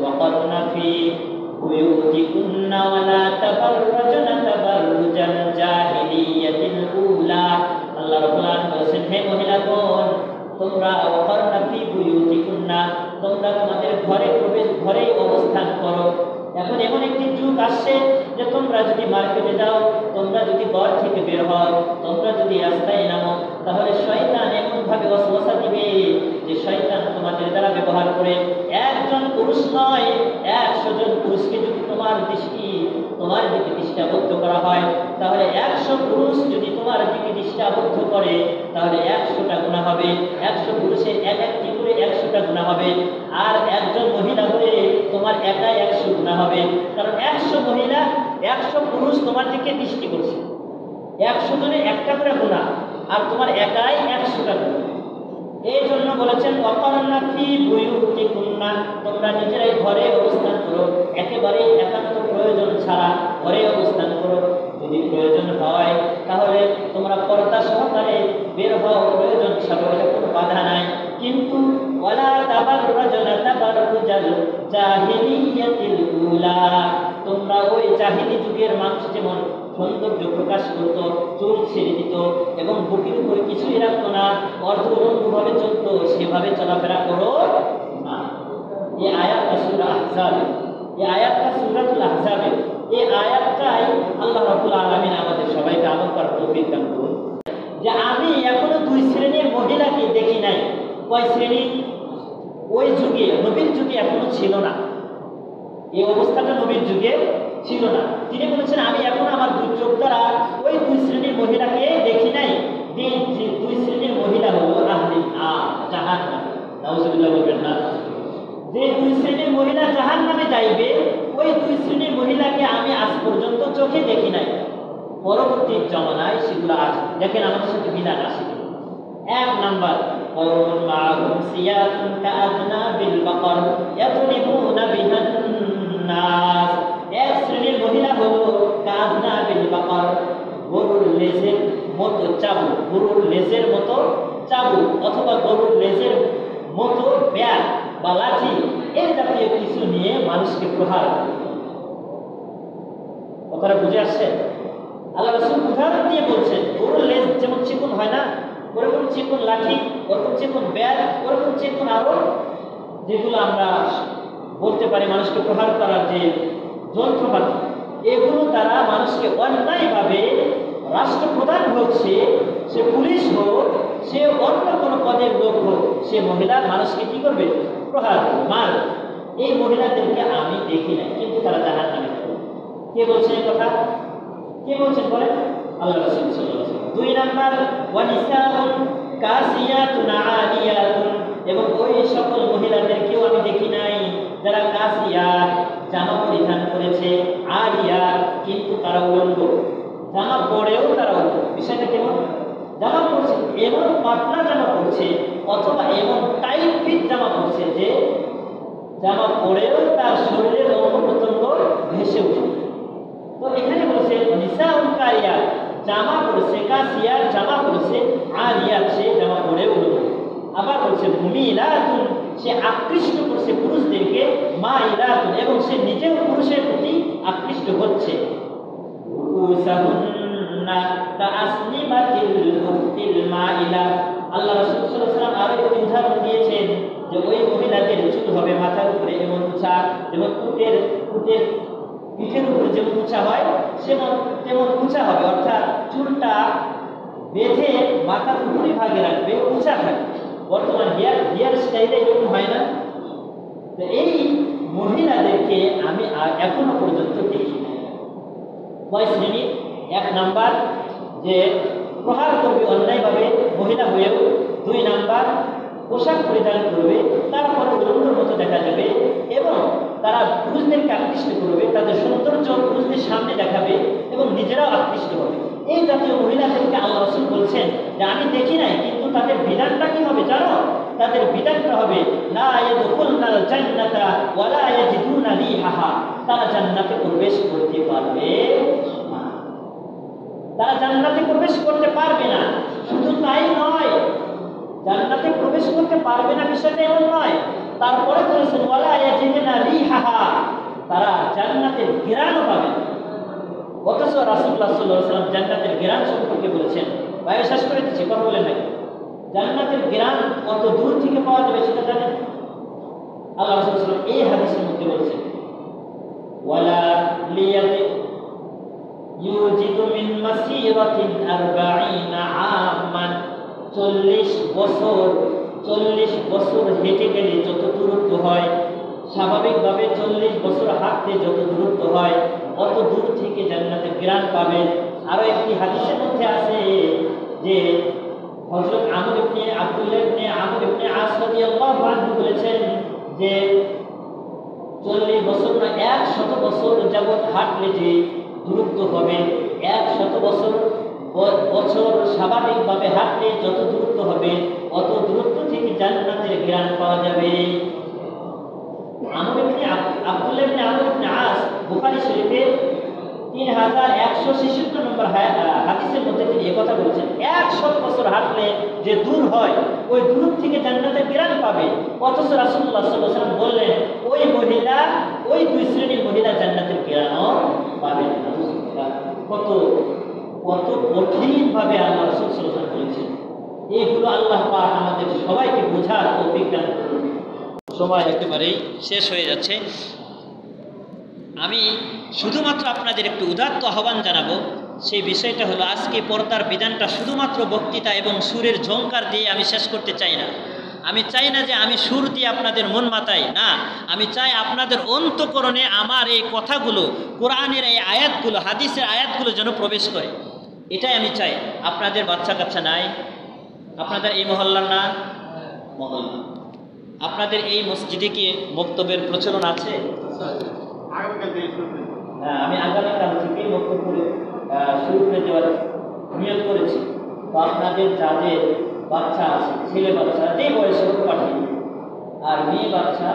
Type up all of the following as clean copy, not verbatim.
ওয়াকারনা ফি বুয়ুতিকুন্না ওয়ালা তাবাররাজনা তাবাররুজাল জাহিলিয়াতিল উলা। আল্লাহ রাব্বুল আলামিন বলেছেন, হে মহিলাগণ, তোমরা ওয়াকারনা ফি বুয়ুতিকুন্না, তোমরা তোমাদের ঘরেই অবস্থান করো। এখন এমন একটি যুগ আসছে যে তোমরা যদি মার্কেটে যাও, তোমরা যদি ঘর থেকে বের হও, তোমরা যদি রাস্তায় নামো, তাহলে শয়তান এমনভাবে ওয়াসওয়াসা দিবে যে শয়তান তোমাদের দ্বারা ব্যবহার করে একজন পুরুষ নয় 100 জন পুরুষকে যদি তোমার দিকে দৃষ্টাবদ্ধ করা হয়, তাহলে 100 পুরুষ যদি তোমার দিকে দৃষ্টাবদ্ধ করে, তাহলে 100টা গুনাহ হবে। 100 পুরুষের একটি করে 100টা গুনাহ হবে। আর একজন মহিলা হয়ে তোমার একাই 100 গুনাহ হবে। কারণ 100 মহিলা 100 পুরুষ তোমার দিকে দৃষ্টি করছে, 100 জনের একটা করে গুনাহ, আর তোমার একাই 100টা গুনাহ। এই জন্য বলেছেন ওয়াকারনা ফি বুয়ুতিকুন্না, তোমরা নিজেরাই ঘরে অবস্থান করো, একেবারে একান্ত প্রয়োজন ছাড়া ঘরে অবস্থান করো। যদি প্রয়োজন হয় তাহলে তোমরা পর্দা সহকারে বের হও, প্রয়োজন ছাড়া কোনো বাধা নাই। কিন্তু ওয়ালা তাবাররাজনা তাবাররুজাল জাহিলিয়াতিল উলা, তোমরা ওই জাহিলি যুগের মানুষ যেমন সৌন্দর্য প্রকাশ করত, চুল ছেড়ে দিত এবং বুকের উপরে কিছুই রাখতো না, অর্ধউলঙ্গভাবে চলতো, সেভাবে চলাফেরা করো না। এই আয়াতটা সূরা আহজাবে, এই আয়াতটা সূরাতুল আহজাবে, এই আয়াতটাই আল্লাহ রাব্বুল আলামিন আমাদের সবাইকে আমল করার তৌফিক দান করুন। যে আমি এখনো 2 শ্রেণীর মহিলাকে দেখি নাই। কয় শ্রেণী? ওই যুগে, নবীর যুগে এখনো ছিল না, এই অবস্থাটা নবীর যুগে ছিল না। তিনি বলেছেন, আমি এখন আমার 2 চোখ দ্বারা ওই 2 শ্রেণীর মহিলাকে দেখি নাই। 2 শ্রেণীর মহিলা হলো আহলি জাহান্নাম। নাউজুবিল্লাহ বলবেন না। যে 2 শ্রেণীর মহিলা জাহান্নামে যাইবে, ওই 2 শ্রেণীর মহিলাকে আমি আজ পর্যন্ত চোখে দেখি নাই। পরবর্তী জমানায় সেগুলো আসবে। দেখেন আমাদের সাথে বিধান আসে। 1 নাম্বার, কওমুন মাআহুম সিয়াতুন কাআযনাবিল বাকার ইয়াদরিবুনা বিহান নাস। 1 শ্রেণীর মহিলা হলো কাআযনাবিল বাকার, গরুর লেজের মতো চাবুক, গরুর লেজের মতো চাবুক অথবা গরুর লেজের মতো ব্যাট বা লাঠি, এই জাতীয় কিছু নিয়ে মানুষকে প্রহার করে। কথাটা বুঝে আসছে? আল্লাহ রাসূল উদাহরণ দিয়ে বলছেন, গরুর লেজ যেমন চিকন হয় না, ওরকম চিকন লাঠি, ওরকম চিকন ব্যাট, ওরকম চিকন আরো যেগুলো আমরা বলতে পারি মানুষকে প্রহার করার যে যন্ত্রপাতি, এগুলো দ্বারা মানুষকে অন্যায়ভাবে, রাষ্ট্রপ্রধান হচ্ছে, সে পুলিশ হোক, সে অন্য কোনো পদের লোক হোক, সে মহিলা মানুষকে কি করবে? প্রহার, মার। এই মহিলাদেরকে আমি দেখি নাই, কিন্তু তারা জাহান্নামে যাবে। কে বলছেন এই কথা? কে বলছেন বলেন? আল্লাহ রাসূল সাল্লাল্লাহু আলাইহি ওয়াসাল্লাম। 2 নাম্বার, ওয়া নিসাউন কাসিয়াতুন আলিয়াতুন, এবং ওই সকল মহিলাদেরকেও আমি দেখি নাই যারা কাসিয়াত, জামা পরিধান করেছে, আলিয়াত, কিন্তু তারা উলঙ্গ, জামা পরেও তারা উলঙ্গ। বিষয়টা কেমন? জামা পরছে, এমন পাতলা জামা পরছে অথবা এমন টাইট ফিট জামা পরছে যে জামা পরেও তার শরীরের অঙ্গ প্রত্যঙ্গ ভেসে উঠে। তো এখানে বলছে নিসাউন কারিয়াত, জামা পরেছে, কাসিয়াত জামা পরেছে, আলিয়াত সে জামা পরেও উলঙ্গ। আবার বলছে মুমিলাতুন, সে আকৃষ্ট করছে পুরুষদেরকে, মাইলাতুন, এবং সে নিজেও পুরুষের প্রতি আকৃষ্ট হচ্ছে। রুসাহুন্না কাআসনিমাতিল বুখতিল মাইলা। আল্লাহ রাসূল সাল্লাল্লাহু আলাইহি ওয়াসাল্লাম আরো একটি উদাহরণ দিয়েছেন যে ওই মহিলাদের চুল হবে মাথার উপরে এমন উঁচা, যেমন উটের পিঠের উপরে যেমন উঁচা হয় তেমন উঁচা হবে, অর্থাৎ চুলটা বেঁধে মাথার উপরি ভাগে রাখবে, উঁচা থাকবে। বর্তমান হেয়ার স্টাইলে এরকম হয় না? তো এই মহিলাদেরকে আমি এখনো পর্যন্ত দেখি না। কয় শ্রেণী? 1 নাম্বার, যে প্রহার করবে অন্যায়ভাবে মহিলা হয়েও। 2 নাম্বার, পোশাক পরিধান করবে, তারপরে উলঙ্গের মতো দেখা যাবে এবং তারা পুরুষদেরকে আকৃষ্ট করবে, তাদের সৌন্দর্য পুরুষদের সামনে দেখাবে এবং নিজেরাও আকৃষ্ট হবে। এই জাতীয় মহিলাদেরকে আল্লাহ রাসূল বলছেন যে আমি দেখি নাই, কিন্তু তাদের বিধানটা কি হবে জানো? তাদের বিধানটা হবে লা ইয়াদখুলনাল জান্নাতা ওয়া লা ইয়াজিদুনা রিহাহা, তারা জান্নাতে প্রবেশ করতে পারবে না। তারা জান্নাতে প্রবেশ করতে পারবে না। শুধু তাই নয়, জান্নাতে প্রবেশ করতে পারবে না বিষয়টা এমন নয়, তারপরে বলেছেন ওয়া লা ইয়াজিদুনা রিহা অথচ রাসূলুল্লাহ সাল্লাল্লাহু আলাইহি ওয়াসাল্লাম জান্নাতের ঘ্রাণ সম্পর্কে বলেছেন। ভাই শেষ করে দিচ্ছি, কথা বলেন নাকি? জান্নাতের ঘ্রাণ কত দূর থেকে পাওয়া যাবে সেটা জানেন? আল্লাহ রাসূল সাল্লাল্লাহু আলাইহি ওয়াসাল্লাম এই হাদিসের মধ্যে বলেছেন, ওয়ালা লিয়াতি ইউজিদু মিন মাসিরাতিন 40 আমান, 40 বছর হেঁটে গেলে যত দূরত্ব হয়, স্বাভাবিকভাবে 40 বছর হাঁটতে যত দূরত্ব হয়, অত দূর থেকে জান্নাতের ঘ্রাণ পাবেন। আরো একটি হাদিসের মধ্যে আছে যে হযরত আমর ইবনে আব্দুল্লাহ ইবনে আমর ইবনে আস রাদিয়াল্লাহু আনহু বলেছেন যে 40 বছর না 100 বছর যাবত হাঁটলে যে দূরত্ব হবে, 100 বছর স্বাভাবিকভাবে হাঁটলে যত দূরত্ব হবে, অত দূরত্ব থেকে জান্নাতের ঘ্রাণ পাওয়া যাবে। আমর ইবনে আব্দুল্লাহ ইবনে আমর ইবনে আস বুখারী শরীফে 3166 নম্বর হাদিসের মধ্যে তিনি এই কথা বলেছেন, 100 বছর হাঁটলে যে দূর হয় ওই দূর থেকে জান্নাতের ঘ্রাণ পাবে। অথচ রাসূলুল্লাহ সাল্লাল্লাহু আলাইহি ওয়াসাল্লাম বললেন ওই মহিলা, ওই দুই শ্রেণীর মহিলা জান্নাতের ঘ্রাণও পাবে না। কত কত কঠিনভাবে আল্লাহ রাসূল সাল্লাল্লাহু আলাইহি ওয়াসাল্লাম বলেছেন। এইগুলো আল্লাহ পাক আমাদের সবাইকে বোঝার তৌফিক দান করুন। সময় একেবারেই শেষ হয়ে যাচ্ছে। আমি শুধুমাত্র আপনাদের একটু উদাত্ত আহ্বান জানাবো, সেই বিষয়টা হলো আজকে পর্দার বিধানটা শুধুমাত্র বক্তৃতা এবং সুরের ঝংকার দিয়ে আমি শেষ করতে চাই না। আমি চাই না যে আমি সুর দিয়ে আপনাদের মন মাতাই, না, আমি চাই আপনাদের অন্তঃকরণে আমার এই কথাগুলো, কোরআনের এই আয়াতগুলো, হাদিসের আয়াতগুলো যেন প্রবেশ করে, এটাই আমি চাই। আপনাদের বাচ্চা কাচ্চা নাই? আপনাদের এই মহল্লার না? মহল্লা। আপনাদের এই মসজিদে কি বক্তব্যের প্রচলন আছে? আমি আগামীকাল থেকে বক্তব্য শুরু করে দেওয়ার নিয়োগ করেছি। তো আপনাদের যাদের বাচ্চা আছে, ছেলে বাচ্চা যে বয়সে পাঠিয়ে, আর মেয়ে বাচ্চা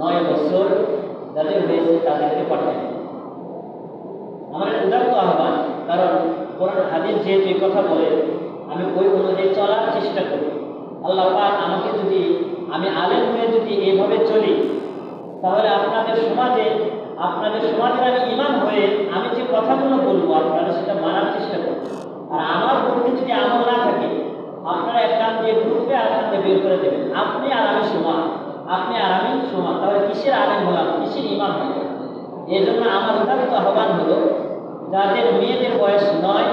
9 বছর যাদের হয়েছে তাদেরকে পাঠায়। আমার উদাত্ত আহ্বান, কারণ কোরআন হাদিস যেহেতু এই কথা বলে, আমি ওই অনুযায়ী চলার চেষ্টা করি। আল্লাহ পাক আমাকে যদি, আমি আলেম হয়ে যদি এইভাবে চলি, তাহলে আপনাদের সমাজের আমি ইমাম হয়ে আমি যে কথাগুলো বলবো আপনারা সেটা মানার চেষ্টা করবেন। আর আমার মধ্যে যদি আমল না থাকে, আপনারা এক কান দিয়ে ঢুকবে আর কান দিয়ে বের করে দেবেন। আপনি আর আমি সমান, তাহলে কিসের আলেম হলাম, কিসের ইমাম হলাম? এই জন্য আমার উদাত্ত আহ্বান হলো, যাদের মেয়েদের বয়স 9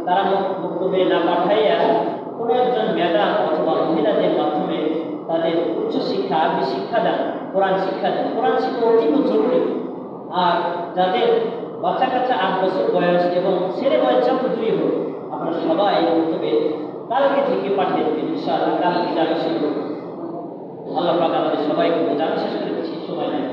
তারা বক্তব্যে না পাঠাইয়া কোনো একজন ম্যাডাম অথবা মহিলাদের মাধ্যমে তাদের উচ্চশিক্ষা, আরবি শিক্ষা দেন, কোরআন শিক্ষা দেন। কোরআন শিক্ষা অতীব জরুরি। আর যাদের বাচ্চা কাচ্চা 8 বছর বয়স এবং ছেলে বয়স যত দূরে হোক, আপনারা সবাই বক্তব্যে কালকে থেকে পাঠিয়ে দেবেন ইনশাআল্লাহ। কালকে যাবে শুরু। আল্লাহ পাক আমাদের সবাইকে বোঝানো শেষ করে দিচ্ছি, সময় নেই।